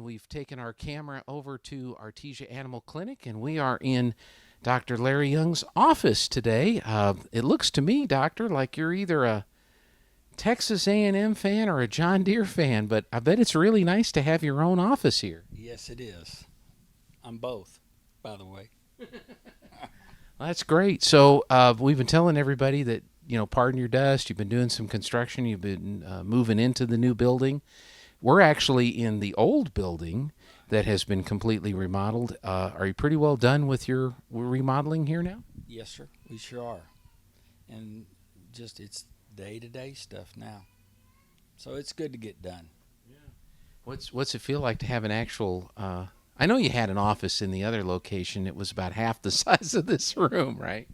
we've taken our camera over to Artesia Animal Clinic, and we are in Dr. Larry Young's office today. It looks to me, Doctor, like you're either a Texas A&M fan or a John Deere fan, but I bet it's really nice to have your own office here. Yes, it is. I'm both, by the way. Well, that's great. So we've been telling everybody that, pardon your dust, you've been doing some construction, you've been moving into the new building. We're actually in the old building that has been completely remodeled. Are you pretty well done with your remodeling here now? Yes, sir. We sure are. And just it's day-to-day stuff now. So it's good to get done. What's it feel like to have an actual I know you had an office in the other location. It was about half the size of this room, right?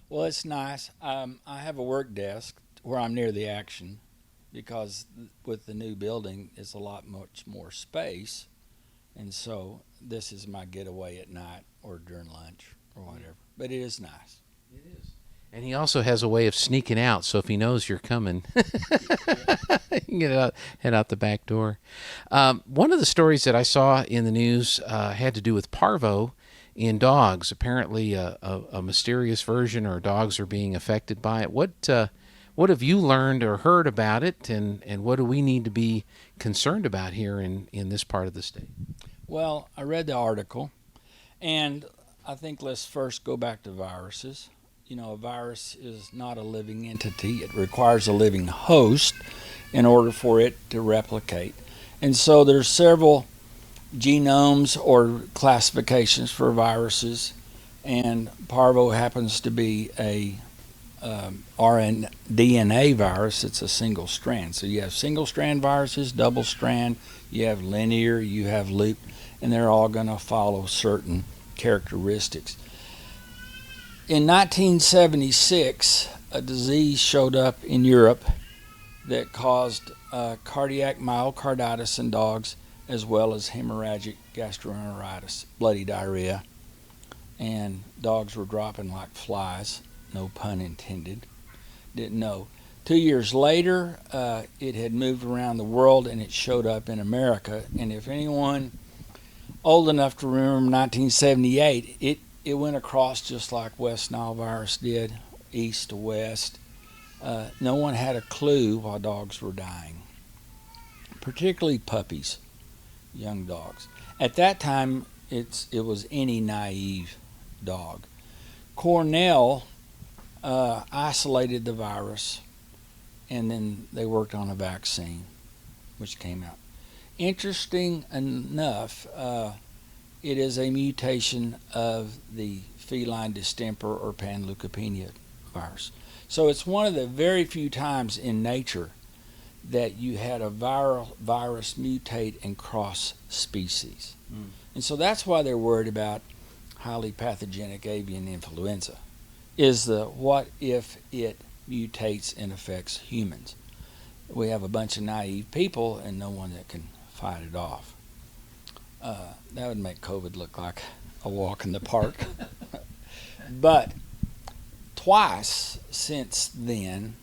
Well, it's nice. I have a work desk where I'm near the action because with the new building, it's a lot much more space. And so this is my getaway at night or during lunch or whatever. But it is nice. It is. And he also has a way of sneaking out, so if he knows you're coming, you can head out the back door. One of the stories that I saw in the news had to do with parvo in dogs. Apparently, a mysterious version, or dogs are being affected by it. What have you learned or heard about it, and what do we need to be concerned about here in this part of the state? Well, I read the article, and I think let's first go back to viruses. A virus is not a living entity. It requires a living host in order for it to replicate. And so there's several genomes or classifications for viruses, and parvo happens to be a DNA virus. It's a single strand. So you have single strand viruses, double strand, you have linear, you have loop, and they're all going to follow certain characteristics. In 1976, a disease showed up in Europe that caused cardiac myocarditis in dogs, as well as hemorrhagic gastroenteritis, bloody diarrhea, and dogs were dropping like flies, no pun intended. Didn't know. 2 years later, it had moved around the world and it showed up in America. And if anyone old enough to remember 1978, it went across just like West Nile virus did, east to west. No one had a clue while dogs were dying, particularly puppies, young dogs. At that time, it was any naive dog. Cornell isolated the virus, and then they worked on a vaccine, which came out. Interesting enough, it is a mutation of the feline distemper or panleukopenia virus. So it's one of the very few times in nature that you had a virus mutate and cross species. And so that's why they're worried about highly pathogenic avian influenza, is the what if it mutates and affects humans. We have a bunch of naive people and no one that can fight it off. That would make COVID look like a walk in the park. But twice since then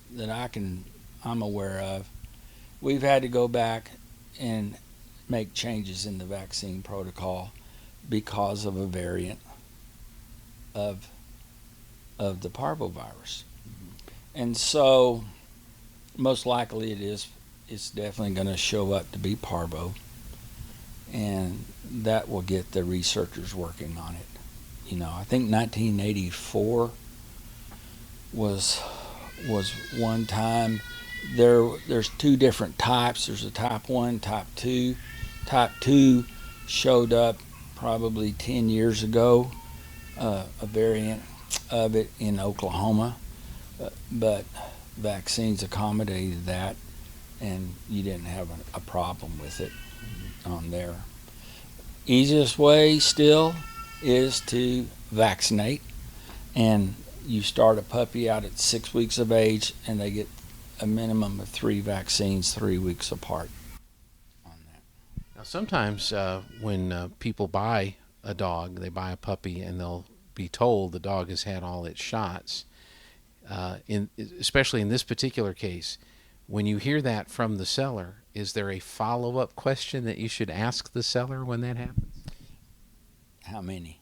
that I'm aware of, we've had to go back and make changes in the vaccine protocol because of a variant of the parvovirus. And so most likely it's definitely going to show up to be parvo, and that will get the researchers working on it. I think 1984 was one time. There's two different types. There's a type 1, type 2. Type 2 showed up probably 10 years ago, a variant of it in Oklahoma, but vaccines accommodated that, and you didn't have a problem with it on there. Easiest way still is to vaccinate, and you start a puppy out at 6 weeks of age, and they get a minimum of 3 vaccines 3 weeks apart on that. Now, sometimes when people buy a dog, they buy a puppy, and they'll be told the dog has had all its shots. Especially in this particular case, when you hear that from the seller, is there a follow-up question that you should ask the seller when that happens? How many?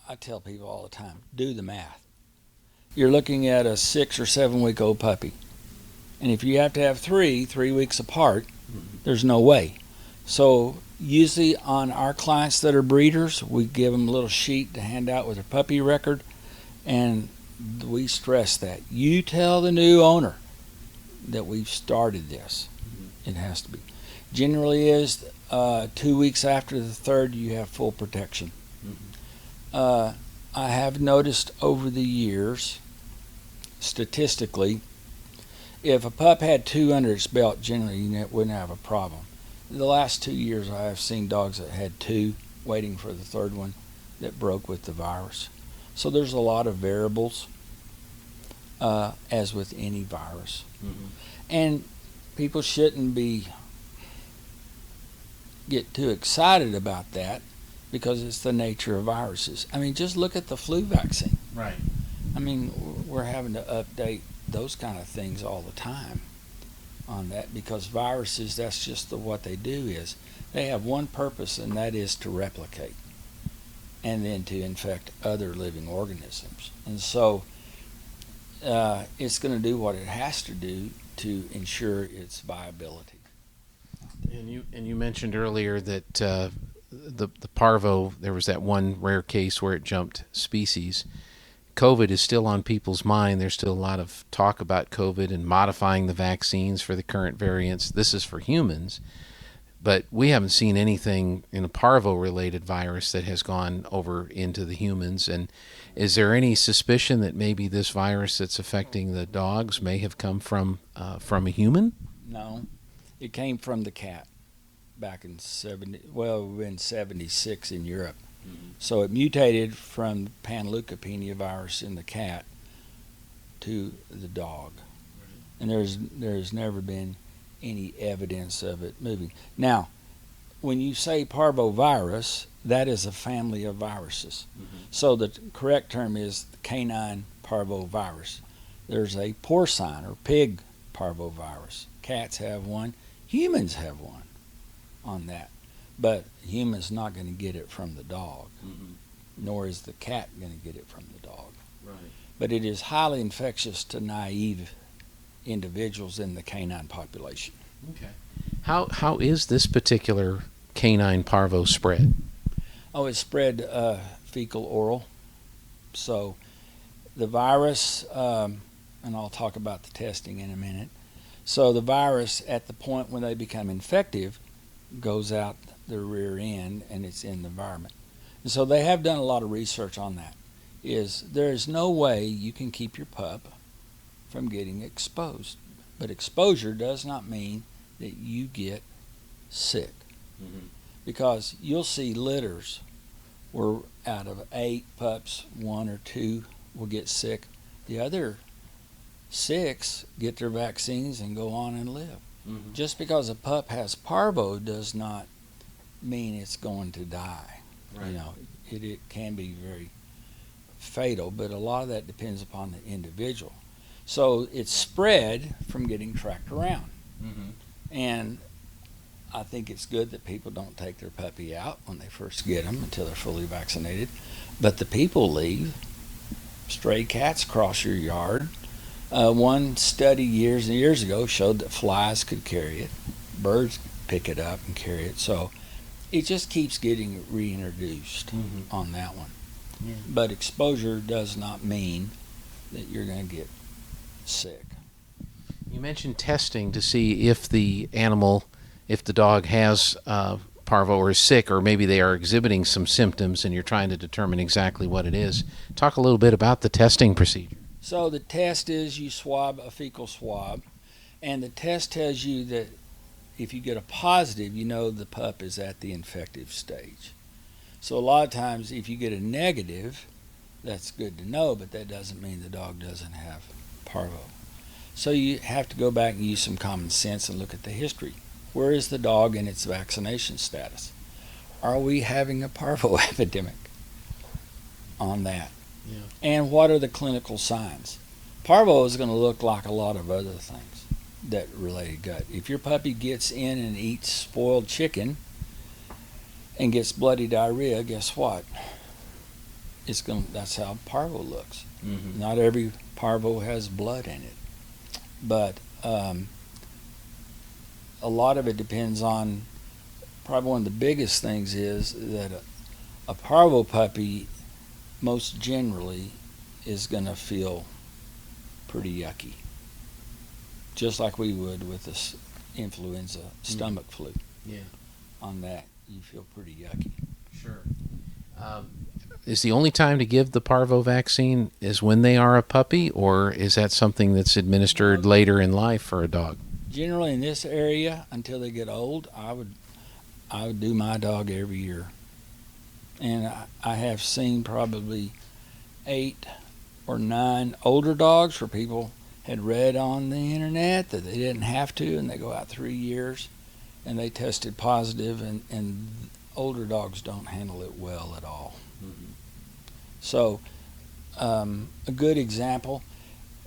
I tell people all the time, do the math. You're looking at a 6 or 7 week old puppy. And if you have to have 3 weeks apart, there's no way. So usually on our clients that are breeders, we give them a little sheet to hand out with their puppy record, and we stress that. You tell the new owner that we've started this. It has to be. Generally is 2 weeks after the third, you have full protection. I have noticed over the years, statistically, if a pup had 2 under its belt, generally you wouldn't have a problem. The last 2 years, I have seen dogs that had 2, waiting for the third one, that broke with the virus. So there's a lot of variables, as with any virus. And people shouldn't get too excited about that, because it's the nature of viruses. I mean, just look at the flu vaccine. Right. I mean, we're having to update those kind of things all the time on that, because viruses, that's just what they do. Is they have one purpose, and that is to replicate and then to infect other living organisms. And so it's going to do what it has to do to ensure its viability. And you mentioned earlier that the parvo, there was that one rare case where it jumped species. COVID is still on people's mind. There's still a lot of talk about COVID and modifying the vaccines for the current variants. This is for humans, but we haven't seen anything in a parvo-related virus that has gone over into the humans. And is there any suspicion that maybe this virus that's affecting the dogs may have come from a human? No, it came from the cat back in 76 in Europe. So it mutated from the panleukopenia virus in the cat to the dog. And there's never been any evidence of it moving. Now, when you say parvovirus, that is a family of viruses. So the correct term is the canine parvovirus. There's a porcine or pig parvovirus. Cats have one. Humans have one on that. But the human's not going to get it from the dog, nor is the cat going to get it from the dog. Right. But it is highly infectious to naive individuals in the canine population. Okay. How is this particular canine parvo spread? Oh, it's spread fecal oral. So the virus, and I'll talk about the testing in a minute. So the virus, at the point when they become infective, goes out the rear end, and it's in the environment. And so they have done a lot of research on that. There is no way you can keep your pup from getting exposed. But exposure does not mean that you get sick. Because you'll see litters where out of 8 pups, 1 or 2 will get sick. The other 6 get their vaccines and go on and live. Just because a pup has parvo does not mean it's going to die. Right. You know, it can be very fatal, but a lot of that depends upon the individual. So it's spread from getting tracked around. And I think it's good that people don't take their puppy out when they first get them until they're fully vaccinated. But the people leave. Stray cats cross your yard. One study years and years ago showed that flies could carry it. Birds pick it up and carry it. So it just keeps getting reintroduced on that one. Yeah. But exposure does not mean that you're going to get sick. You mentioned testing to see if the dog has parvo or is sick, or maybe they are exhibiting some symptoms and you're trying to determine exactly what it is. Talk a little bit about the testing procedure. So the test is you swab a fecal swab, and the test tells you that if you get a positive, you know the pup is at the infective stage. So a lot of times if you get a negative, that's good to know, but that doesn't mean the dog doesn't have parvo. So you have to go back and use some common sense and look at the history. Where is the dog in its vaccination status? Are we having a parvo epidemic on that? Yeah. And what are the clinical signs? Parvo is going to look like a lot of other things that relate to gut. If your puppy gets in and eats spoiled chicken and gets bloody diarrhea, guess what? That's how parvo looks. Mm-hmm. Not every parvo has blood in it, but a lot of it depends on. Probably one of the biggest things is that a parvo puppy most generally is going to feel pretty yucky, just like we would with this influenza stomach flu. Yeah. On that, you feel pretty yucky. Sure. Is the only time to give the parvo vaccine is when they are a puppy, or is that something that's administered later in life for a dog? Generally, in this area, until they get old, I would do my dog every year, and I have seen probably 8 or 9 older dogs where people had read on the internet that they didn't have to, and they go out 3 years, and they tested positive, and older dogs don't handle it well at all. Mm-hmm. So, a good example,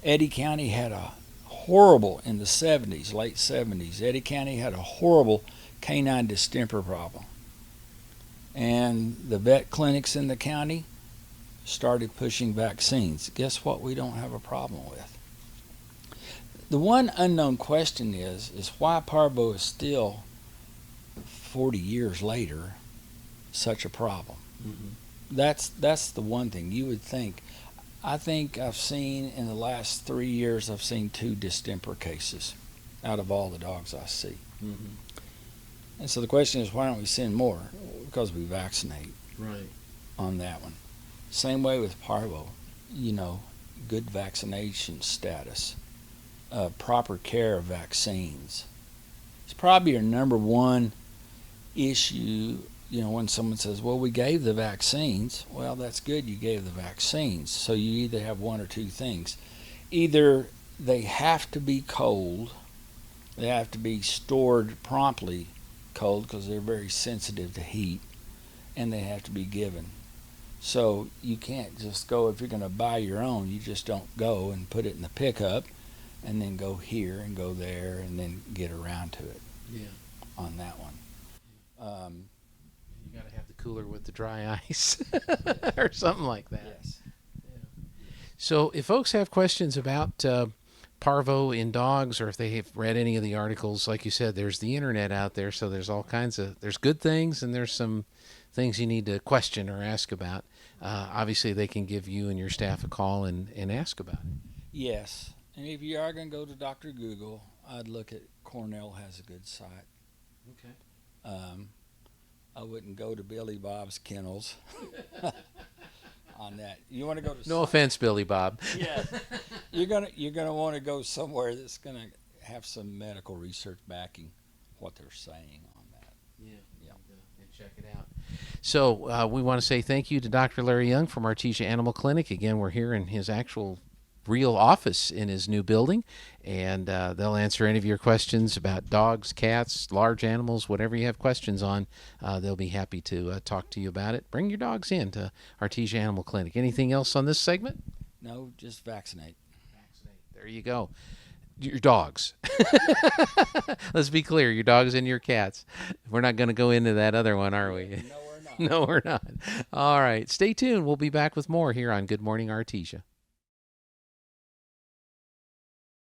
Eddy County had a horrible, in the 70s, late 70s, Eddy County had a horrible canine distemper problem. And the vet clinics in the county started pushing vaccines. Guess what we don't have a problem with? The one unknown question is why parvo is still 40 years later such a problem. Mm-hmm. That's the one thing you would think. I think I've seen in the last 3 years, I've seen 2 distemper cases out of all the dogs I see. Mm-hmm. And so the question is, why don't we send more? Because we vaccinate Right. on that one. Same way with parvo, good vaccination status, proper care of vaccines. It's probably your number one issue. When someone says, well, we gave the vaccines, well, that's good, you gave the vaccines. So you either have one or two things. Either they have to be cold, they have to be stored promptly cold because they're very sensitive to heat, and they have to be given. So you can't just go, if you're going to buy your own, you just don't go and put it in the pickup and then go here and go there and then get around to it. Yeah. On that one. You got to have the cooler with the dry ice or something like that. Yes. Yeah. So if folks have questions about parvo in dogs, or if they have read any of the articles, like you said, there's the internet out there, so there's all kinds of, there's good things and there's some things you need to question or ask about. Obviously, they can give you and your staff a call and ask about it. Yes. And if you are going to go to Dr. Google, I'd look at Cornell has a good site. Okay. I wouldn't go to Billy Bob's Kennels on that. You want to go to No offense, Billy Bob. Yeah. You're gonna want to go somewhere that's going to have some medical research backing what they're saying on that. Yeah. Yeah. And check it out. So we want to say thank you to Dr. Larry Young from Artesia Animal Clinic. Again, we're here in his actual real office in his new building, and they'll answer any of your questions about dogs, cats, large animals, whatever you have questions on. They'll be happy to talk to you about it. Bring your dogs in to Artesia Animal Clinic. Anything else on this segment? No, just vaccinate. Vaccinate. There you go. Your dogs. Let's be clear, your dogs and your cats. We're not going to go into that other one, are we? No, we're not. No, we're not. All right. Stay tuned. We'll be back with more here on Good Morning Artesia.